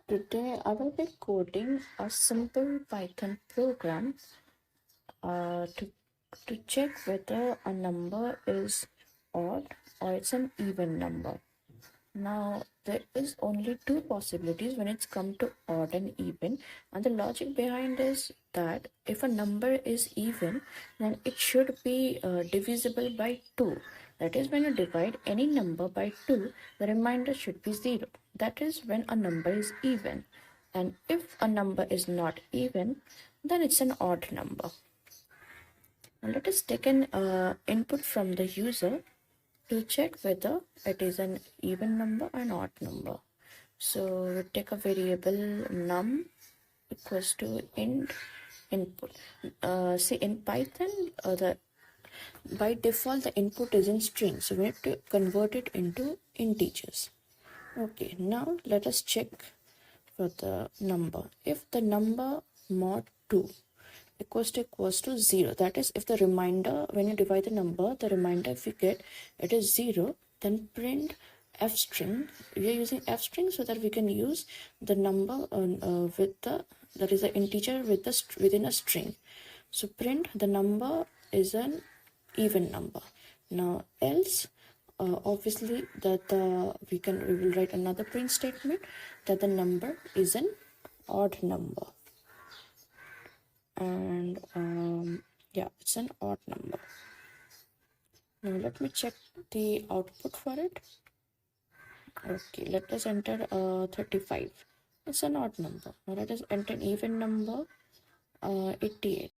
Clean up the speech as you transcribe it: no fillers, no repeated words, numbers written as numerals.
Today I will be coding a simple Python program to check whether a number is odd or it's an even number. Now there is only two possibilities when it's come to odd and even, and the logic behind is that if a number is even, then it should be divisible by 2. That is, when you divide any number by 2, the remainder should be 0. That is when a number is even. And if a number is not even, then it's an odd number. Now let us take an input from the user to check whether it is an even number or an odd number. So we take a variable num equals to int input. See, in Python, by default the input is in string, so we have to convert it into integers. Okay, now let us check for the number. If the number mod 2 equals to 0, that is, if the remainder, when you divide the number, the remainder, if you get it is 0, then print f string. We are using f string so that we can use the number with the, that is, the integer with the within a string. So print the number is an even number. Now else, obviously that we will write another print statement that the number is an odd number. And yeah, it's an odd number. Now let me check the output for it. Okay, let us enter 35. It's an odd number. Now let us enter an even number, 88.